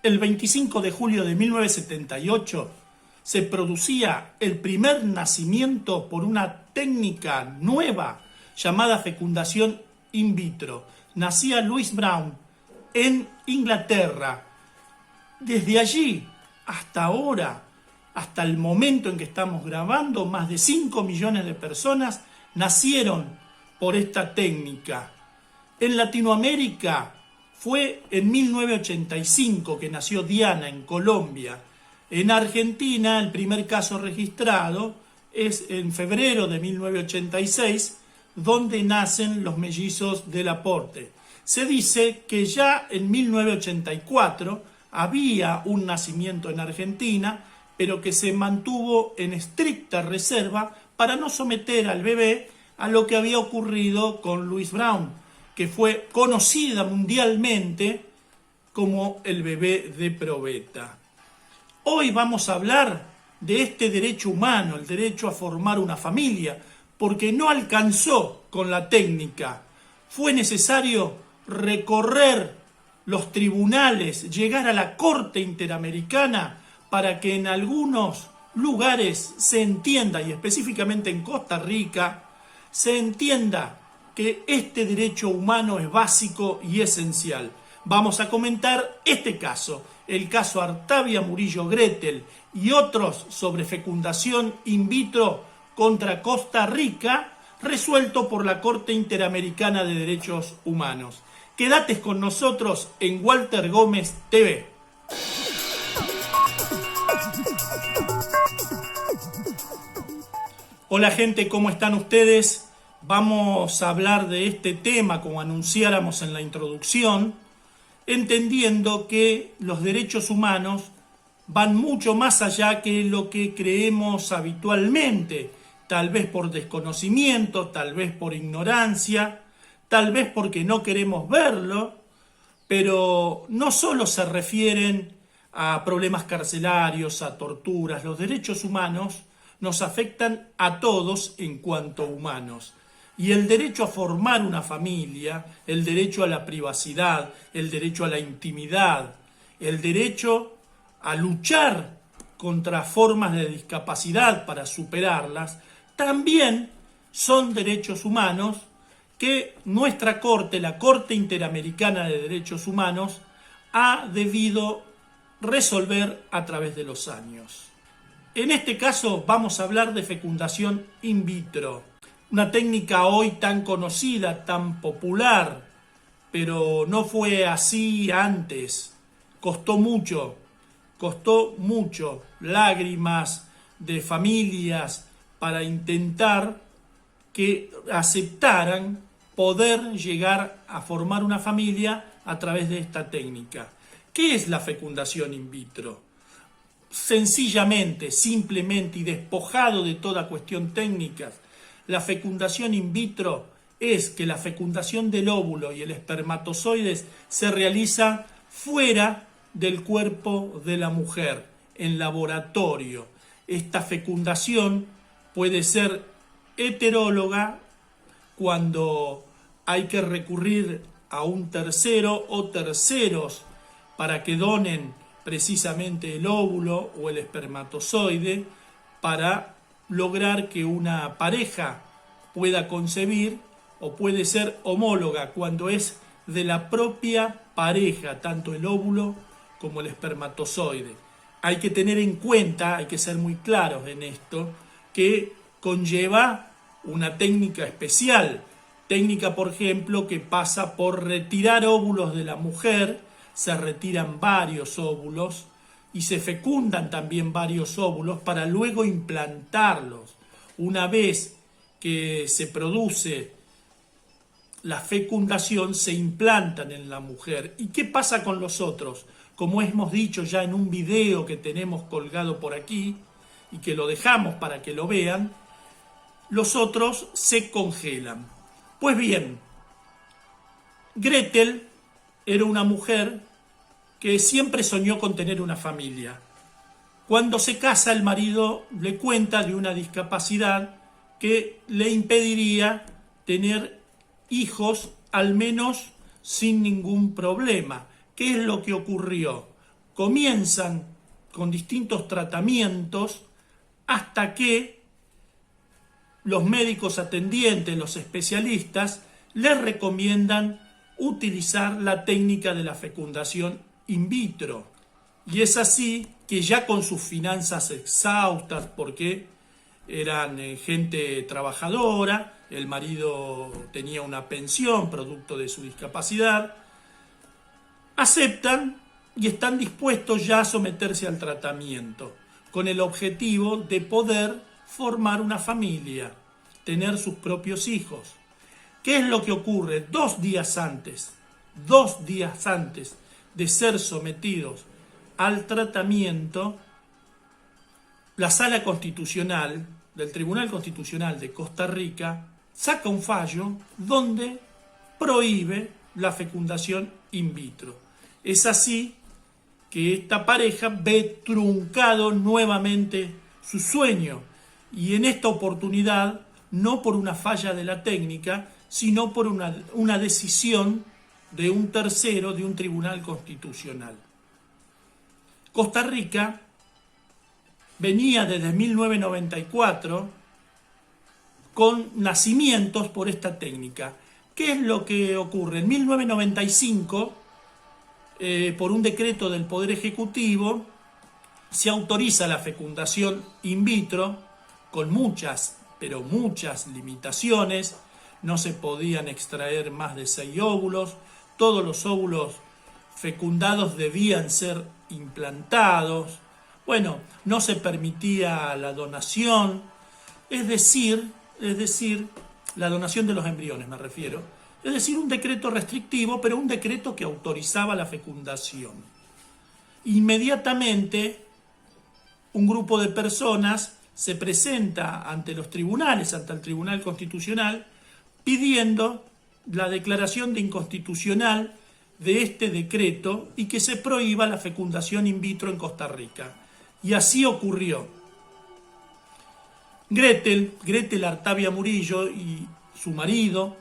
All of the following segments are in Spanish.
El 25 de julio de 1978 se producía el primer nacimiento por una técnica nueva llamada fecundación in vitro. Nacía Louise Brown en Inglaterra. Desde allí hasta ahora, hasta el momento en que estamos grabando, más de 5 millones de personas nacieron por esta técnica. En Latinoamérica fue en 1985 que nació Diana en Colombia. En Argentina el primer caso registrado es en febrero de 1986, donde nacen los mellizos del Laporte. Se dice que ya en 1984 había un nacimiento en Argentina, pero que se mantuvo en estricta reserva para no someter al bebé a lo que había ocurrido con Louise Brown, que fue conocida mundialmente como el bebé de probeta. Hoy vamos a hablar de este derecho humano, el derecho a formar una familia, porque no alcanzó con la técnica. Fue necesario recorrer los tribunales, llegar a la Corte Interamericana para que en algunos lugares se entienda, y específicamente en Costa Rica, se entienda que este derecho humano es básico y esencial. Vamos a comentar este caso, el caso Artavia Murillo Gretel y otros sobre fecundación in vitro contra Costa Rica, resuelto por la Corte Interamericana de Derechos Humanos. Quédate con nosotros en Walter Gómez TV. Hola gente, ¿cómo están ustedes? Vamos a hablar de este tema como anunciáramos en la introducción, entendiendo que los derechos humanos van mucho más allá que lo que creemos habitualmente, tal vez por desconocimiento, tal vez por ignorancia, tal vez porque no queremos verlo, pero no solo se refieren a problemas carcelarios, a torturas. Los derechos humanos nos afectan a todos en cuanto humanos. Y el derecho a formar una familia, el derecho a la privacidad, el derecho a la intimidad, el derecho a luchar contra formas de discapacidad para superarlas, también son derechos humanos que nuestra Corte, la Corte Interamericana de Derechos Humanos, ha debido resolver a través de los años. En este caso vamos a hablar de fecundación in vitro, una técnica hoy tan conocida, tan popular, pero no fue así antes. Costó mucho, lágrimas de familias para intentar que aceptaran poder llegar a formar una familia a través de esta técnica. ¿Qué es la fecundación in vitro? Sencillamente, simplemente y despojado de toda cuestión técnica, la fecundación in vitro es que la fecundación del óvulo y el espermatozoides se realiza fuera del cuerpo de la mujer, en laboratorio. Esta fecundación puede ser heteróloga cuando hay que recurrir a un tercero o terceros para que donen precisamente el óvulo o el espermatozoide para lograr que una pareja pueda concebir, o puede ser homóloga cuando es de la propia pareja, tanto el óvulo como el espermatozoide. Hay que tener en cuenta, hay que ser muy claros en esto, que conlleva una técnica especial, técnica por ejemplo que pasa por retirar óvulos de la mujer, se retiran varios óvulos y se fecundan también varios óvulos para luego implantarlos. Una vez que se produce la fecundación, se implantan en la mujer. ¿Y qué pasa con los otros? Como hemos dicho ya en un video que tenemos colgado por aquí y que lo dejamos para que lo vean, los otros se congelan. Pues bien, Gretel era una mujer que siempre soñó con tener una familia. Cuando se casa, el marido le cuenta de una discapacidad que le impediría tener hijos, al menos sin ningún problema. ¿Qué es lo que ocurrió? comienzan con distintos tratamientos hasta que los médicos atendientes, los especialistas, les recomiendan utilizar la técnica de la fecundación in vitro. Y es así que ya con sus finanzas exhaustas, porque eran gente trabajadora, el marido tenía una pensión producto de su discapacidad, aceptan y están dispuestos ya a someterse al tratamiento, con el objetivo de poder formar una familia, tener sus propios hijos. ¿Qué es lo que ocurre? 2 días antes de ser sometidos al tratamiento, la Sala Constitucional del Tribunal Constitucional de Costa Rica saca un fallo donde prohíbe la fecundación in vitro. Es así que esta pareja ve truncado nuevamente su sueño, y en esta oportunidad no por una falla de la técnica, sino por una decisión de un tercero, de un tribunal constitucional. Costa Rica venía desde 1994 con nacimientos por esta técnica. ¿Qué es lo que ocurre? En 1995, por un decreto del Poder Ejecutivo, se autoriza la fecundación in vitro con muchas, pero muchas limitaciones. No se podían extraer más de 6 óvulos, todos los óvulos fecundados debían ser implantados. Bueno, no se permitía la donación, es decir, la donación de los embriones me refiero, es decir, un decreto restrictivo, pero un decreto que autorizaba la fecundación. Inmediatamente, un grupo de personas se presenta ante los tribunales, ante el Tribunal Constitucional, pidiendo la declaración de inconstitucional de este decreto y que se prohíba la fecundación in vitro en Costa Rica. Y así ocurrió. Gretel Artavia Murillo y su marido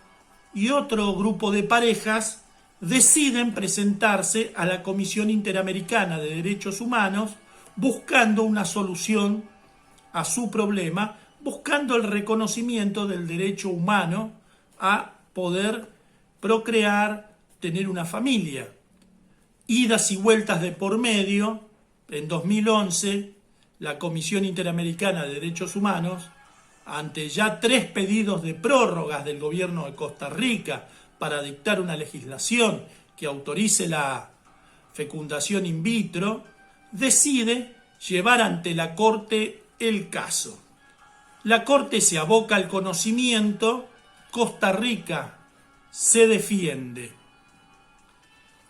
y otro grupo de parejas deciden presentarse a la Comisión Interamericana de Derechos Humanos buscando una solución a su problema, buscando el reconocimiento del derecho humano a poder procrear, tener una familia. Idas y vueltas de por medio, en 2011, la Comisión Interamericana de Derechos Humanos, ante ya 3 pedidos de prórrogas del gobierno de Costa Rica para dictar una legislación que autorice la fecundación in vitro, decide llevar ante la Corte el caso. La Corte se aboca al conocimiento, Costa Rica se defiende.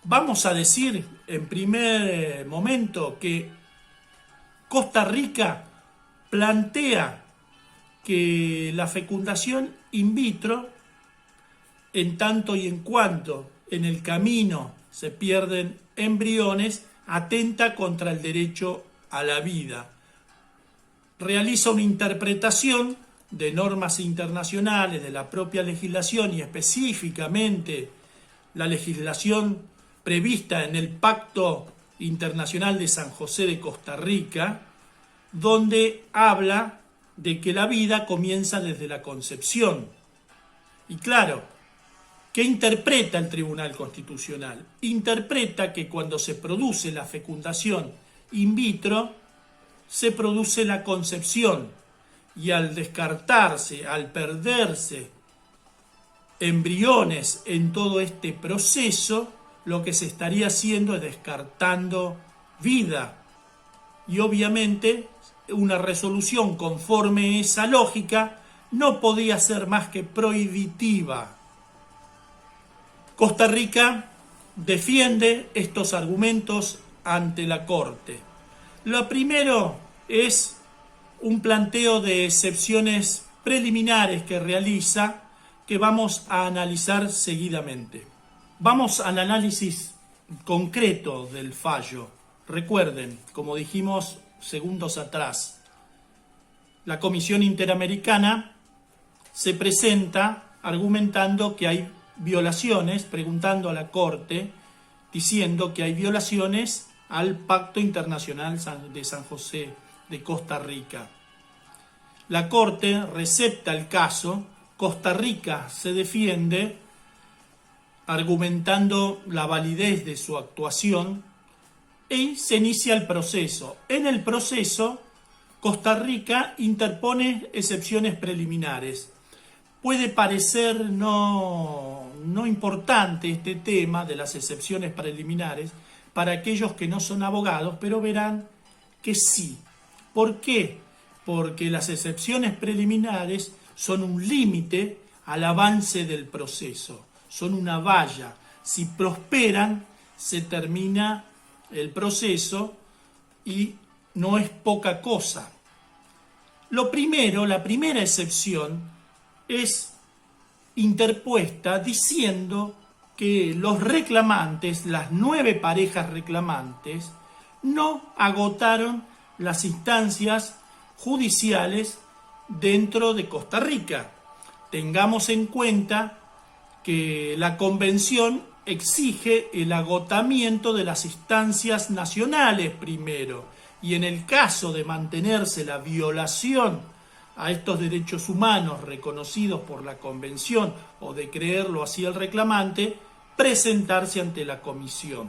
Vamos a decir en primer momento que Costa Rica plantea que la fecundación in vitro, en tanto y en cuanto en el camino se pierden embriones, atenta contra el derecho a la vida. Realiza una interpretación de normas internacionales, de la propia legislación y específicamente la legislación prevista en el Pacto Internacional de San José de Costa Rica, donde habla de que la vida comienza desde la concepción. Y claro, ¿qué interpreta el Tribunal Constitucional? Interpreta que cuando se produce la fecundación in vitro, se produce la concepción, y al descartarse, al perderse embriones en todo este proceso, lo que se estaría haciendo es descartando vida. Y obviamente una resolución conforme a esa lógica no podía ser más que prohibitiva. Costa Rica defiende estos argumentos ante la Corte. Lo primero es un planteo de excepciones preliminares que realiza, que vamos a analizar seguidamente. Vamos al análisis concreto del fallo. Recuerden, como dijimos segundos atrás, la Comisión Interamericana se presenta argumentando que hay violaciones, preguntando a la Corte, diciendo que hay violaciones al Pacto Internacional de San José de Costa Rica. La Corte recepta el caso, Costa Rica se defiende argumentando la validez de su actuación y se inicia el proceso. En el proceso, Costa Rica interpone excepciones preliminares. Puede parecer no importante este tema de las excepciones preliminares para aquellos que no son abogados, pero verán que sí. ¿Por qué? Porque las excepciones preliminares son un límite al avance del proceso, son una valla. Si prosperan, se termina el proceso y no es poca cosa. La primera excepción es interpuesta diciendo que los reclamantes, las 9 parejas reclamantes, no agotaron las instancias judiciales dentro de Costa Rica. Tengamos en cuenta que la Convención exige el agotamiento de las instancias nacionales primero, y en el caso de mantenerse la violación a estos derechos humanos reconocidos por la Convención o de creerlo así el reclamante, presentarse ante la Comisión.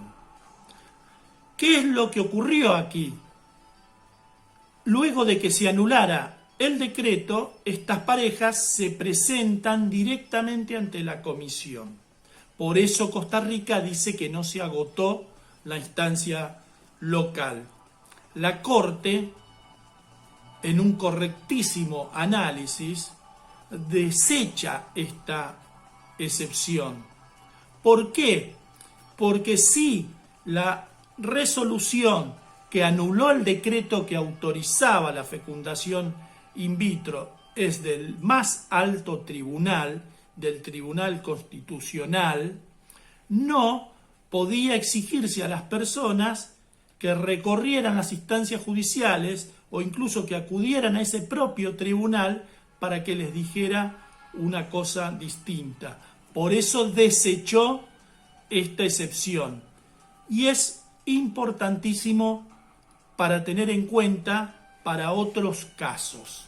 ¿Qué es lo que ocurrió aquí? Luego de que se anulara el decreto, estas parejas se presentan directamente ante la Comisión. Por eso Costa Rica dice que no se agotó la instancia local. La Corte, en un correctísimo análisis, desecha esta excepción. ¿Por qué? Porque si la resolución que anuló el decreto que autorizaba la fecundación in vitro es del más alto tribunal, del Tribunal Constitucional, no podía exigirse a las personas que recorrieran las instancias judiciales o incluso que acudieran a ese propio tribunal para que les dijera una cosa distinta. Por eso desechó esta excepción. Y es importantísimo para tener en cuenta para otros casos.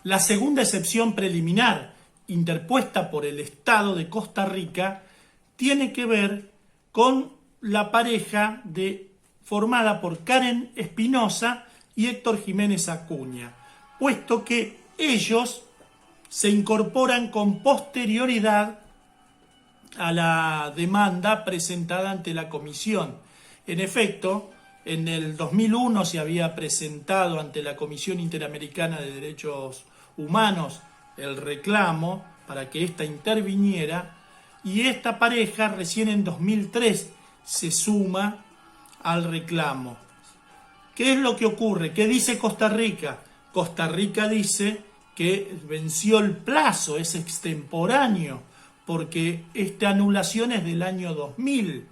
La segunda excepción preliminar interpuesta por el Estado de Costa Rica tiene que ver con la pareja formada por Karen Espinosa y Héctor Jiménez Acuña, puesto que ellos se incorporan con posterioridad a la demanda presentada ante la Comisión. En efecto, en el 2001 se había presentado ante la Comisión Interamericana de Derechos Humanos el reclamo para que ésta interviniera, y esta pareja recién en 2003 se suma al reclamo. ¿Qué es lo que ocurre? ¿Qué dice Costa Rica? Costa Rica dice que venció el plazo, es extemporáneo, porque esta anulación es del año 2000.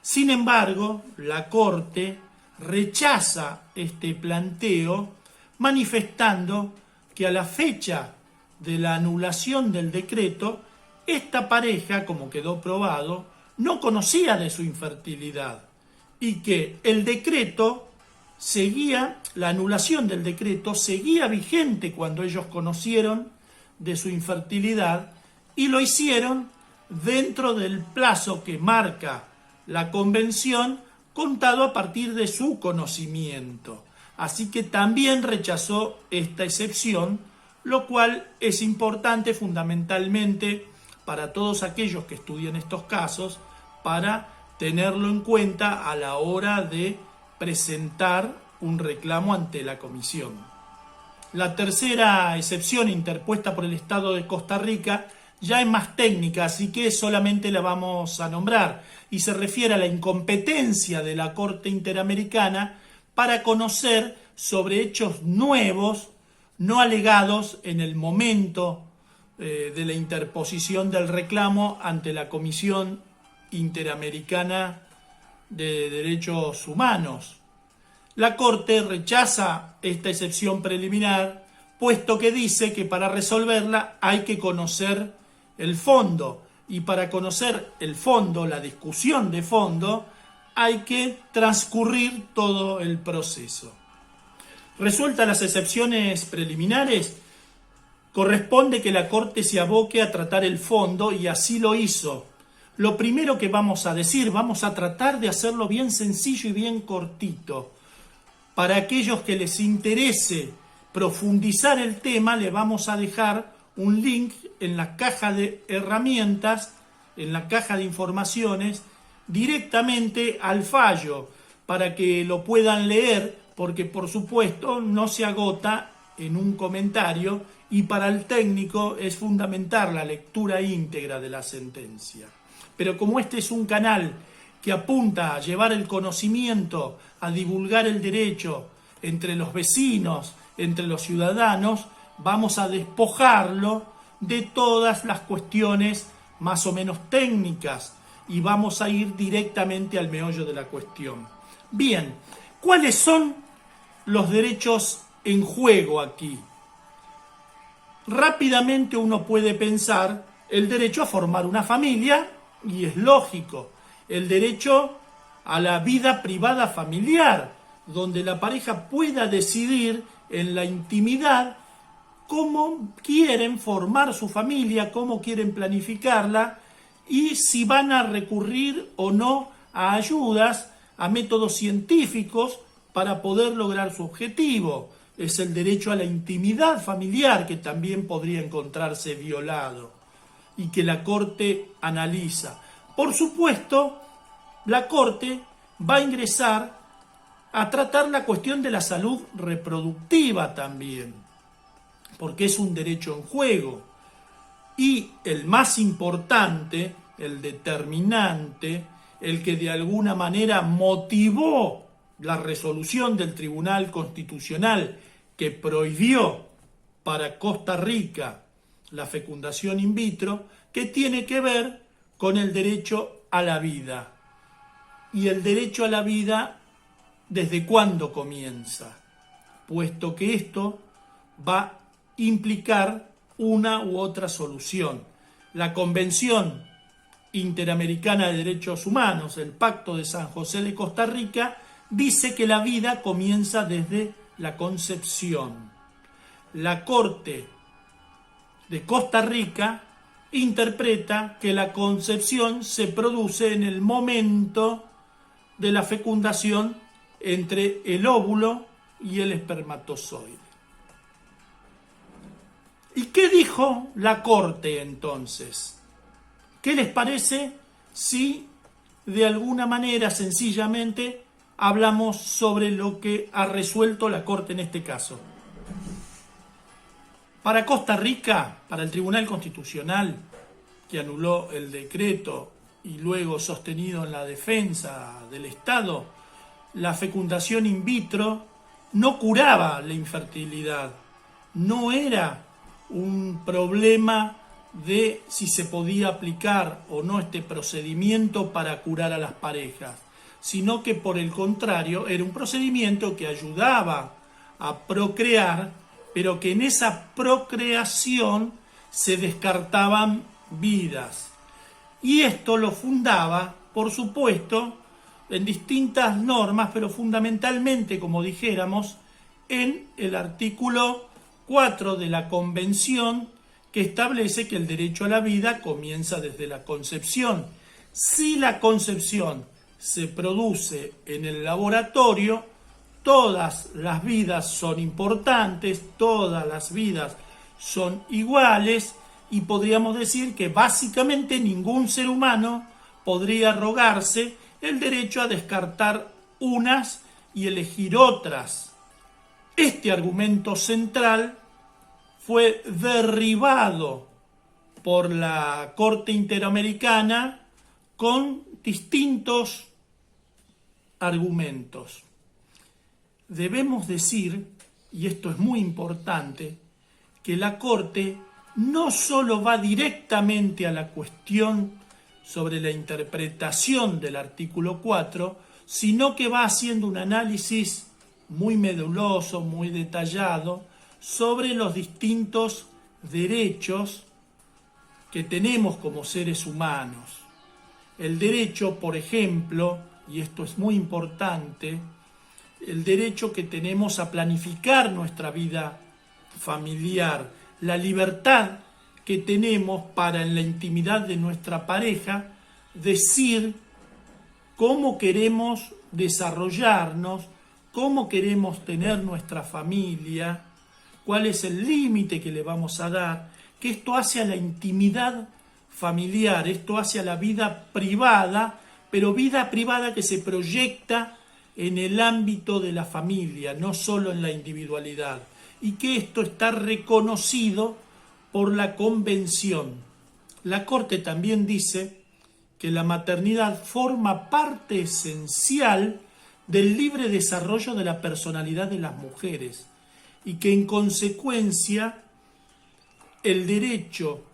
Sin embargo, la Corte rechaza este planteo, manifestando que a la fecha de la anulación del decreto, esta pareja, como quedó probado, no conocía de su infertilidad y que el decreto seguía, la anulación del decreto seguía vigente cuando ellos conocieron de su infertilidad y lo hicieron dentro del plazo que marca la Convención, contado a partir de su conocimiento. Así que también rechazó esta excepción, lo cual es importante fundamentalmente para todos aquellos que estudian estos casos, para tenerlo en cuenta a la hora de presentar un reclamo ante la Comisión. La tercera excepción interpuesta por el Estado de Costa Rica ya es más técnica, así que solamente la vamos a nombrar, y se refiere a la incompetencia de la Corte Interamericana para conocer sobre hechos nuevos no alegados en el momento de la interposición del reclamo ante la Comisión Interamericana de Derechos Humanos. La Corte rechaza esta excepción preliminar, puesto que dice que para resolverla hay que conocer el fondo, y para conocer el fondo, la discusión de fondo, hay que transcurrir todo el proceso. Resueltas las excepciones preliminares, corresponde que la Corte se aboque a tratar el fondo y así lo hizo. Lo primero que vamos a decir, vamos a tratar de hacerlo bien sencillo y bien cortito. Para aquellos que les interese profundizar el tema, le vamos a dejar un link en la caja de herramientas, en la caja de informaciones, directamente al fallo, para que lo puedan leer, porque por supuesto no se agota en un comentario y para el técnico es fundamental la lectura íntegra de la sentencia. Pero como este es un canal que apunta a llevar el conocimiento, a divulgar el derecho entre los vecinos, entre los ciudadanos, vamos a despojarlo de todas las cuestiones más o menos técnicas y vamos a ir directamente al meollo de la cuestión. Bien, ¿cuáles son los derechos en juego aquí? Rápidamente uno puede pensar el derecho a formar una familia, y es lógico, el derecho a la vida privada familiar, donde la pareja pueda decidir en la intimidad cómo quieren formar su familia, cómo quieren planificarla y si van a recurrir o no a ayudas, a métodos científicos para poder lograr su objetivo. Es el derecho a la intimidad familiar que también podría encontrarse violado y que la Corte analiza. Por supuesto, la Corte va a ingresar a tratar la cuestión de la salud reproductiva también, porque es un derecho en juego. Y el más importante, el determinante, el que de alguna manera motivó la resolución del Tribunal Constitucional que prohibió para Costa Rica la fecundación in vitro, que tiene que ver con el derecho a la vida. Y el derecho a la vida, ¿desde cuándo comienza? Puesto que esto va a implicar una u otra solución. La Convención Interamericana de Derechos Humanos, el Pacto de San José de Costa Rica, dice que la vida comienza desde la concepción. La Corte de Costa Rica interpreta que la concepción se produce en el momento de la fecundación entre el óvulo y el espermatozoide. ¿Y qué dijo la Corte entonces? ¿Qué les parece si de alguna manera sencillamente hablamos sobre lo que ha resuelto la Corte en este caso? Para Costa Rica, para el Tribunal Constitucional, que anuló el decreto y luego sostenido en la defensa del Estado, la fecundación in vitro no curaba la infertilidad, no era un problema de si se podía aplicar o no este procedimiento para curar a las parejas, sino que por el contrario era un procedimiento que ayudaba a procrear, pero que en esa procreación se descartaban vidas. Y esto lo fundaba, por supuesto, en distintas normas, pero fundamentalmente, como dijéramos, en el artículo 4 de la Convención, que establece que el derecho a la vida comienza desde la concepción. Si la concepción se produce en el laboratorio, todas las vidas son importantes, todas las vidas son iguales y podríamos decir que básicamente ningún ser humano podría arrogarse el derecho a descartar unas y elegir otras. Este argumento central fue derribado por la Corte Interamericana con distintos argumentos. Debemos decir, y esto es muy importante, que la Corte no solo va directamente a la cuestión sobre la interpretación del artículo 4, sino que va haciendo un análisis muy meduloso, muy detallado, sobre los distintos derechos que tenemos como seres humanos. El derecho, por ejemplo, y esto es muy importante, el derecho que tenemos a planificar nuestra vida familiar, la libertad que tenemos para en la intimidad de nuestra pareja decir cómo queremos desarrollarnos, cómo queremos tener nuestra familia, cuál es el límite que le vamos a dar, que esto hace a la intimidad familiar, esto hace a la vida privada, pero vida privada que se proyecta en el ámbito de la familia, no solo en la individualidad, y que esto está reconocido por la Convención. La Corte también dice que la maternidad forma parte esencial del libre desarrollo de la personalidad de las mujeres y que en consecuencia el derecho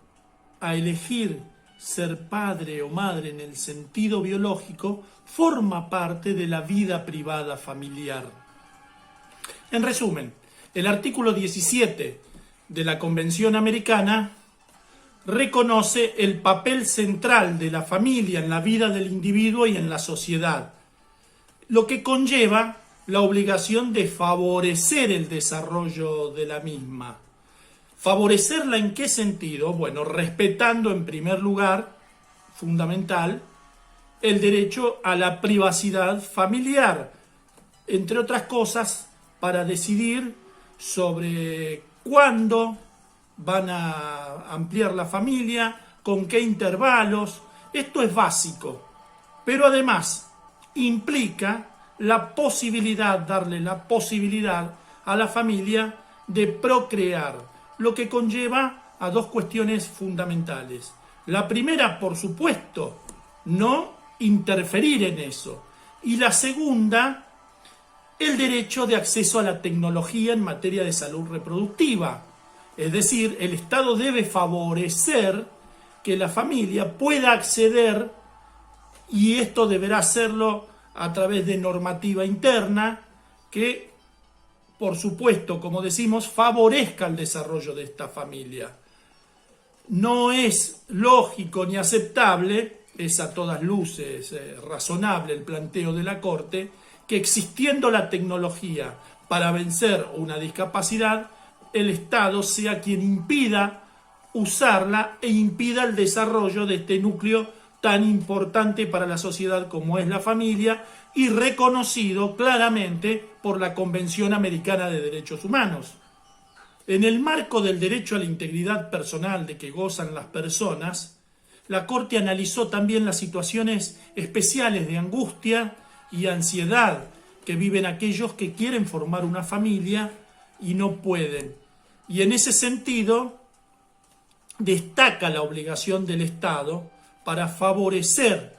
a elegir ser padre o madre en el sentido biológico forma parte de la vida privada familiar. En resumen, el artículo 17 de la Convención Americana reconoce el papel central de la familia en la vida del individuo y en la sociedad, lo que conlleva la obligación de favorecer el desarrollo de la misma. ¿Favorecerla en qué sentido? Bueno, respetando en primer lugar, fundamental, el derecho a la privacidad familiar, entre otras cosas, para decidir sobre cuándo van a ampliar la familia, con qué intervalos. Esto es básico, pero además implica la posibilidad, darle la posibilidad a la familia de procrear, lo que conlleva a dos cuestiones fundamentales. La primera, por supuesto, no interferir en eso. Y la segunda, el derecho de acceso a la tecnología en materia de salud reproductiva. Es decir, el Estado debe favorecer que la familia pueda acceder, y esto deberá hacerlo a través de normativa interna que, por supuesto, como decimos, favorezca el desarrollo de esta familia. No es lógico ni aceptable, es a todas luces razonable el planteo de la Corte, que existiendo la tecnología para vencer una discapacidad, el Estado sea quien impida usarla e impida el desarrollo de este núcleo tan importante para la sociedad como es la familia y reconocido claramente por la Convención Americana de Derechos Humanos. En el marco del derecho a la integridad personal de que gozan las personas, la Corte analizó también las situaciones especiales de angustia y ansiedad que viven aquellos que quieren formar una familia y no pueden. Y en ese sentido, destaca la obligación del Estado para favorecer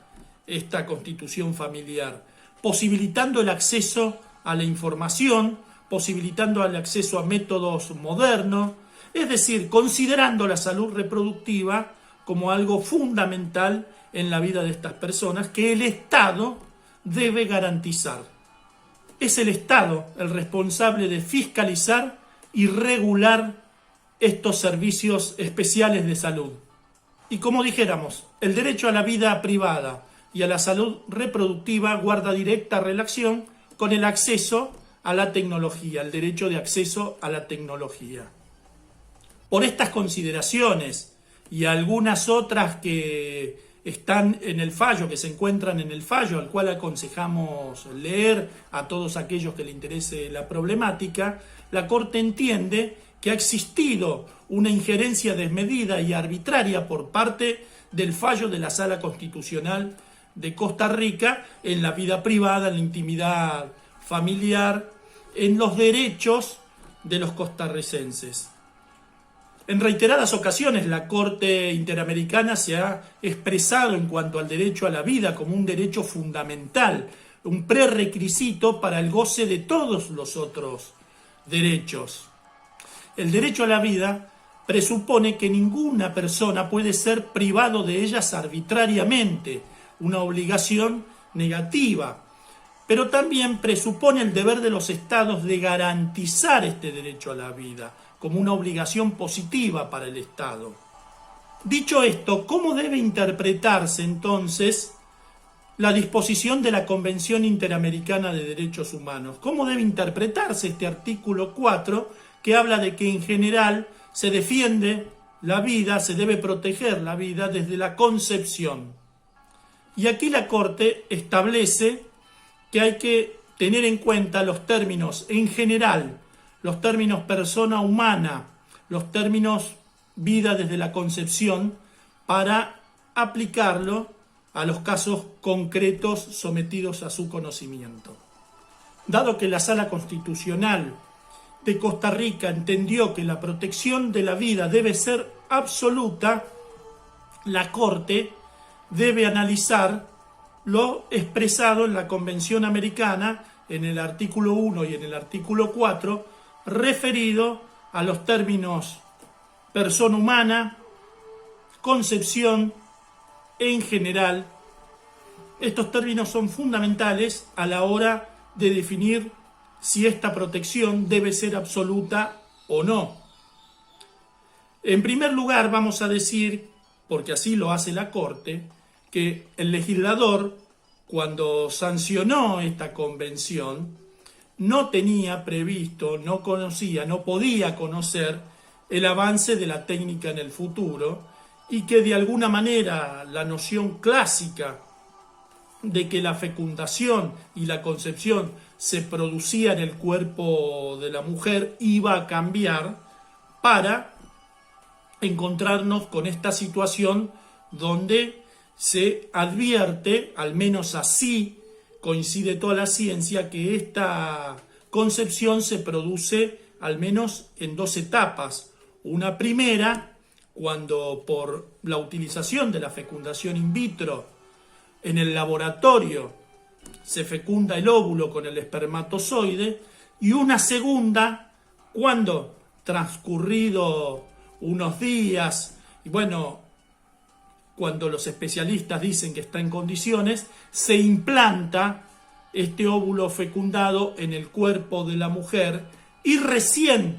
esta constitución familiar, posibilitando el acceso a la información, posibilitando el acceso a métodos modernos, es decir, considerando la salud reproductiva como algo fundamental en la vida de estas personas que el Estado debe garantizar. Es el Estado el responsable de fiscalizar y regular estos servicios especiales de salud. Y como dijéramos, el derecho a la vida privada y a la salud reproductiva guarda directa relación con el acceso a la tecnología, el derecho de acceso a la tecnología. Por estas consideraciones y algunas otras que están en el fallo, que se encuentran en el fallo, al cual aconsejamos leer a todos aquellos que les interese la problemática, la Corte entiende que ha existido una injerencia desmedida y arbitraria por parte del fallo de la Sala Constitucional de Costa Rica en la vida privada, en la intimidad familiar, en los derechos de los costarricenses. En reiteradas ocasiones la Corte Interamericana se ha expresado en cuanto al derecho a la vida como un derecho fundamental, un prerequisito para el goce de todos los otros derechos. El derecho a la vida presupone que ninguna persona puede ser privado de ellas arbitrariamente, una obligación negativa, pero también presupone el deber de los estados de garantizar este derecho a la vida como una obligación positiva para el Estado. Dicho esto, ¿cómo debe interpretarse entonces la disposición de la Convención Interamericana de Derechos Humanos. ¿Cómo debe interpretarse este artículo 4 que habla de que en general se defiende la vida, se debe proteger la vida desde la concepción? Y aquí la Corte establece que hay que tener en cuenta los términos en general, los términos persona humana, los términos vida desde la concepción, para aplicarlo a los casos concretos sometidos a su conocimiento. Dado que la Sala Constitucional de Costa Rica entendió que la protección de la vida debe ser absoluta, la Corte debe analizar lo expresado en la Convención Americana, en el artículo 1 y en el artículo 4, referido a los términos persona humana, concepción, en general. Estos términos son fundamentales a la hora de definir si esta protección debe ser absoluta o no. En primer lugar, vamos a decir, porque así lo hace la Corte, que el legislador, cuando sancionó esta convención, no tenía previsto, no conocía, no podía conocer el avance de la técnica en el futuro, y que de alguna manera la noción clásica de que la fecundación y la concepción se producía en el cuerpo de la mujer iba a cambiar para encontrarnos con esta situación donde se advierte, al menos así coincide toda la ciencia, que esta concepción se produce al menos en dos etapas. Una primera, cuando por la utilización de la fecundación in vitro en el laboratorio se fecunda el óvulo con el espermatozoide, y una segunda, cuando transcurrido unos días, y bueno, cuando los especialistas dicen que está en condiciones, se implanta este óvulo fecundado en el cuerpo de la mujer, y recién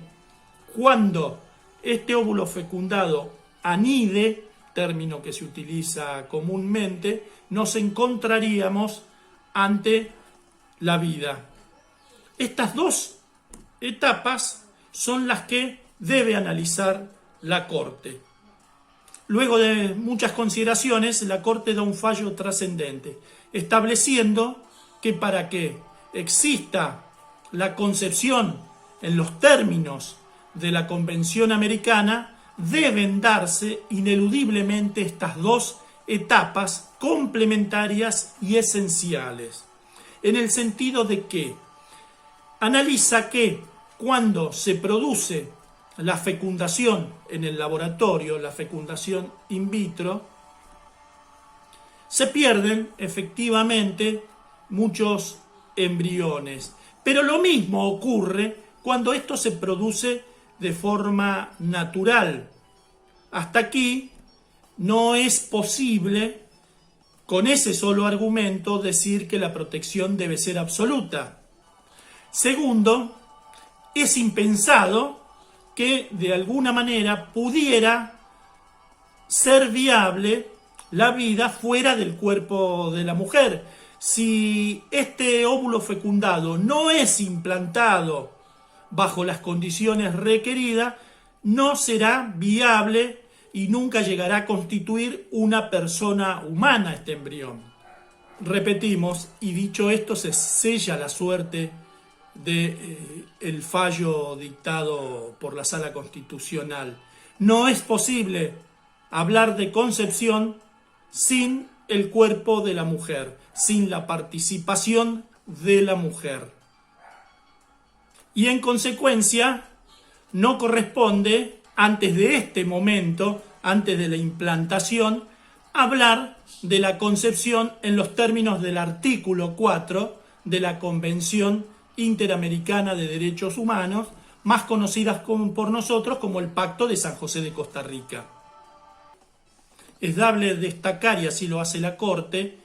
cuando este óvulo fecundado anide, término que se utiliza comúnmente, nos encontraríamos ante la vida. Estas dos etapas son las que debe analizar la Corte. Luego de muchas consideraciones, la Corte da un fallo trascendente, estableciendo que para que exista la concepción en los términos de la Convención Americana, deben darse ineludiblemente estas dos etapas complementarias y esenciales, en el sentido de que analiza que cuando se produce la fecundación en el laboratorio, la fecundación in vitro, se pierden efectivamente muchos embriones, pero lo mismo ocurre cuando esto se produce de forma natural. Hasta aquí no es posible, con ese solo argumento, decir que la protección debe ser absoluta. Segundo, es impensado que de alguna manera pudiera ser viable la vida fuera del cuerpo de la mujer. Si este óvulo fecundado no es implantado bajo las condiciones requeridas, no será viable y nunca llegará a constituir una persona humana este embrión. Repetimos, y dicho esto, se sella la suerte del fallo dictado por la Sala Constitucional. No es posible hablar de concepción sin el cuerpo de la mujer, sin la participación de la mujer. Y en consecuencia, no corresponde, antes de este momento, antes de la implantación, hablar de la concepción en los términos del artículo 4 de la Convención Interamericana de Derechos Humanos, más conocidas por nosotros como el Pacto de San José de Costa Rica. Es dable destacar, y así lo hace la Corte,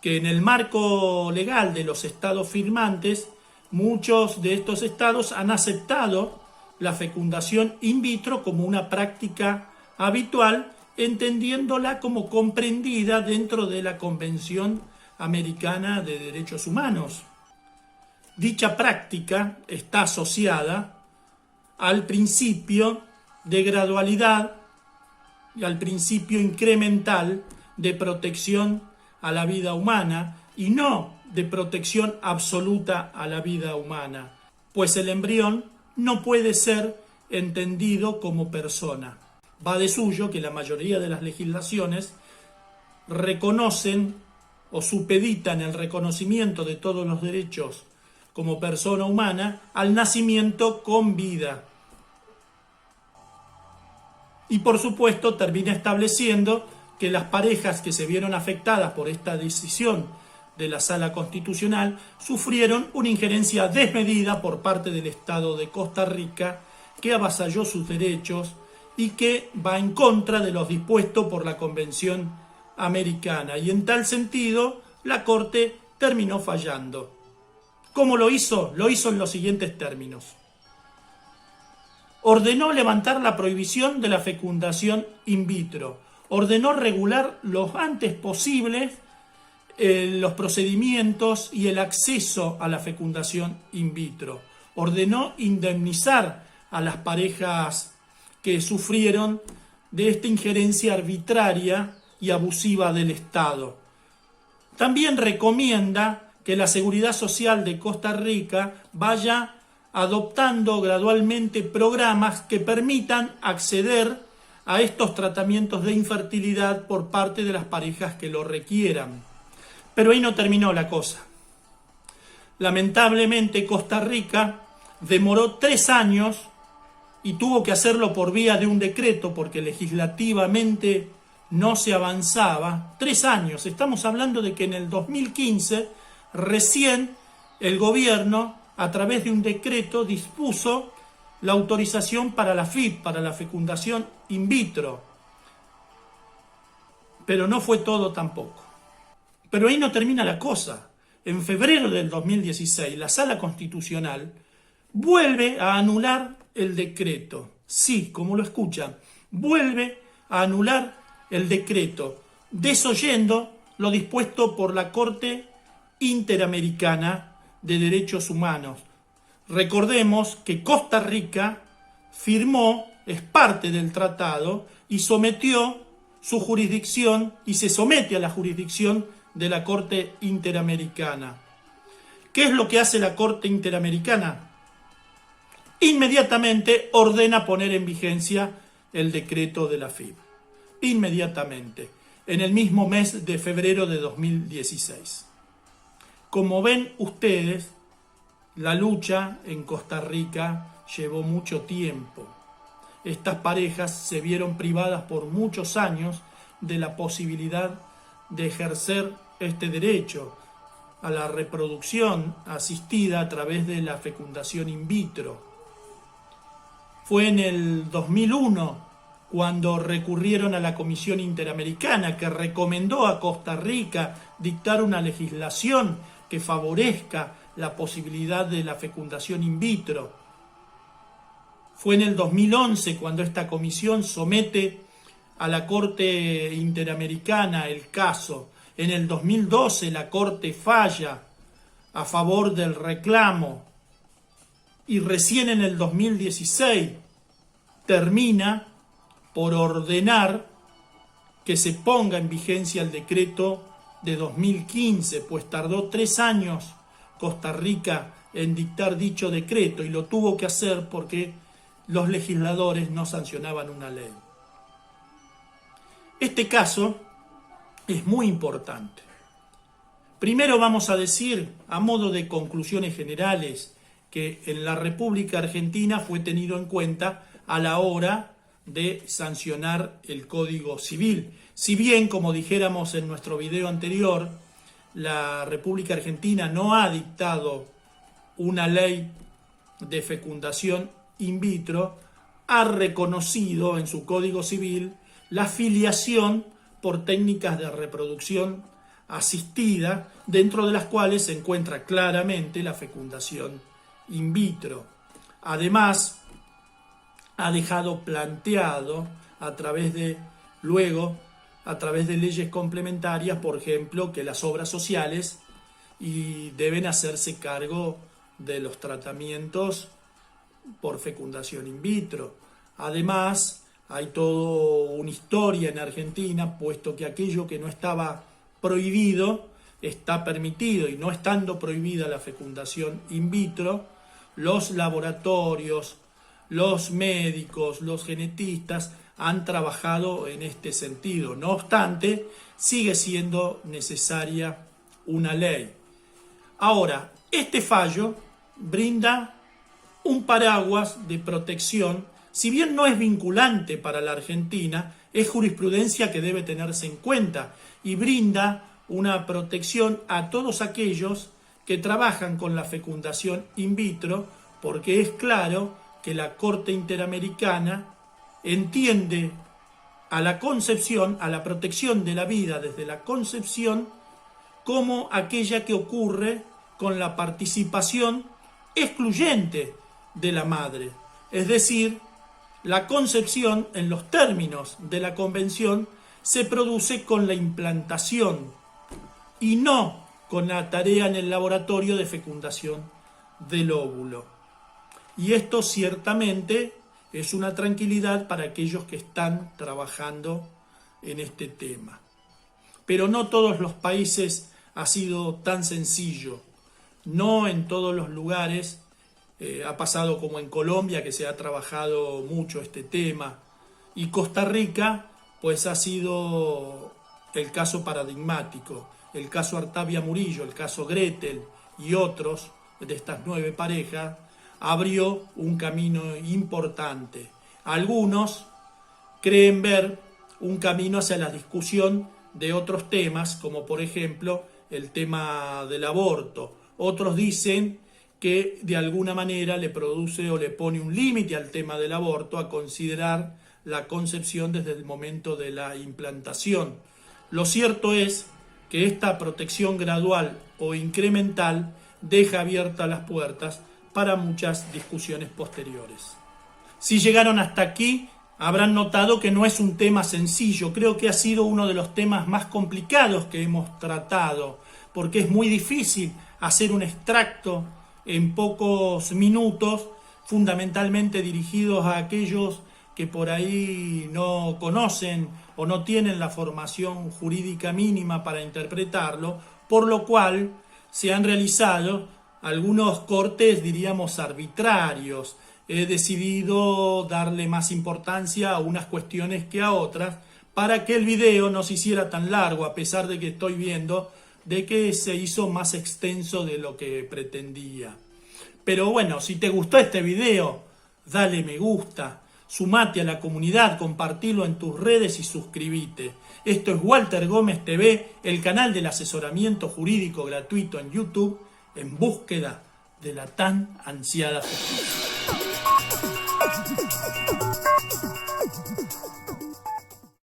que en el marco legal de los estados firmantes, muchos de estos estados han aceptado la fecundación in vitro como una práctica habitual, entendiéndola como comprendida dentro de la Convención Americana de Derechos Humanos. Dicha práctica está asociada al principio de gradualidad y al principio incremental de protección a la vida humana y no de protección absoluta a la vida humana, pues el embrión no puede ser entendido como persona. Va de suyo que la mayoría de las legislaciones reconocen o supeditan el reconocimiento de todos los derechos como persona humana al nacimiento con vida. Y por supuesto termina estableciendo que las parejas que se vieron afectadas por esta decisión de la Sala Constitucional sufrieron una injerencia desmedida por parte del Estado de Costa Rica que avasalló sus derechos y que va en contra de los dispuestos por la Convención Americana. Y en tal sentido, la Corte terminó fallando. ¿Cómo lo hizo? Lo hizo en los siguientes términos. Ordenó levantar la prohibición de la fecundación in vitro. Ordenó regular lo antes posible los procedimientos y el acceso a la fecundación in vitro. Ordenó indemnizar a las parejas que sufrieron de esta injerencia arbitraria y abusiva del Estado. También recomienda que la Seguridad Social de Costa Rica vaya adoptando gradualmente programas que permitan acceder a estos tratamientos de infertilidad por parte de las parejas que lo requieran. Pero ahí no terminó la cosa. Lamentablemente Costa Rica demoró 3 años y tuvo que hacerlo por vía de un decreto porque legislativamente no se avanzaba. 3 años, estamos hablando de que en el 2015 recién el gobierno a través de un decreto dispuso la autorización para la FIV, para la fecundación in vitro. Pero no fue todo tampoco. Pero ahí no termina la cosa. En febrero del 2016, la Sala Constitucional vuelve a anular el decreto. Sí, como lo escuchan, vuelve a anular el decreto, desoyendo lo dispuesto por la Corte Interamericana de Derechos Humanos. Recordemos que Costa Rica firmó, es parte del tratado, y sometió su jurisdicción y se somete a la jurisdicción de la Corte Interamericana. ¿Qué es lo que hace la Corte Interamericana? Inmediatamente ordena poner en vigencia el decreto de la FIV. Inmediatamente, en el mismo mes de febrero de 2016. Como ven ustedes, la lucha en Costa Rica llevó mucho tiempo. Estas parejas se vieron privadas por muchos años de la posibilidad de ejercer este derecho a la reproducción asistida a través de la fecundación in vitro. Fue en el 2001 cuando recurrieron a la Comisión Interamericana, que recomendó a Costa Rica dictar una legislación que favorezca la posibilidad de la fecundación in vitro. Fue en el 2011 cuando esta comisión somete a la Corte Interamericana el caso. En el 2012 la Corte falla a favor del reclamo y recién en el 2016 termina por ordenar que se ponga en vigencia el decreto de 2015, pues tardó 3 años Costa Rica en dictar dicho decreto y lo tuvo que hacer porque los legisladores no sancionaban una ley. Este caso es muy importante. Primero vamos a decir, a modo de conclusiones generales, que en la República Argentina fue tenido en cuenta a la hora de sancionar el Código Civil. Si bien, como dijéramos en nuestro video anterior, la República Argentina no ha dictado una ley de fecundación in vitro, ha reconocido en su Código Civil la filiación por técnicas de reproducción asistida, dentro de las cuales se encuentra claramente la fecundación in vitro. Además, ha dejado planteado a través de, luego, a través de leyes complementarias, por ejemplo, que las obras sociales y deben hacerse cargo de los tratamientos por fecundación in vitro. Además, hay toda una historia en Argentina, puesto que aquello que no estaba prohibido está permitido, y no estando prohibida la fecundación in vitro, los laboratorios, los médicos, los genetistas han trabajado en este sentido. No obstante, sigue siendo necesaria una ley. Ahora, este fallo brinda un paraguas de protección, si bien no es vinculante para la Argentina, es jurisprudencia que debe tenerse en cuenta y brinda una protección a todos aquellos que trabajan con la fecundación in vitro, porque es claro que la Corte Interamericana entiende a la concepción, a la protección de la vida desde la concepción, como aquella que ocurre con la participación excluyente de la madre. Es decir, la concepción, en los términos de la Convención, se produce con la implantación y no con la tarea en el laboratorio de fecundación del óvulo. Y esto ciertamente es una tranquilidad para aquellos que están trabajando en este tema. Pero no todos los países ha sido tan sencillo. No en todos los lugares ha pasado como en Colombia, que se ha trabajado mucho este tema. Y Costa Rica, pues ha sido el caso paradigmático. El caso Artavia Murillo, el caso Gretel y otros de estas 9 parejas, abrió un camino importante. Algunos creen ver un camino hacia la discusión de otros temas, como por ejemplo el tema del aborto. Otros dicen que de alguna manera le produce o le pone un límite al tema del aborto a considerar la concepción desde el momento de la implantación. Lo cierto es que esta protección gradual o incremental deja abiertas las puertas para muchas discusiones posteriores. Si llegaron hasta aquí, habrán notado que no es un tema sencillo. Creo que ha sido uno de los temas más complicados que hemos tratado, porque es muy difícil hacer un extracto en pocos minutos, fundamentalmente dirigidos a aquellos que por ahí no conocen o no tienen la formación jurídica mínima para interpretarlo, por lo cual se han realizado algunos cortes, diríamos, arbitrarios. He decidido darle más importancia a unas cuestiones que a otras para que el video no se hiciera tan largo, a pesar de que estoy viendo de que se hizo más extenso de lo que pretendía. Pero bueno, si te gustó este video, dale me gusta, sumate a la comunidad, compartilo en tus redes y suscríbete. Esto es Walter Gómez TV, el canal del asesoramiento jurídico gratuito en YouTube, en búsqueda de la tan ansiada justicia.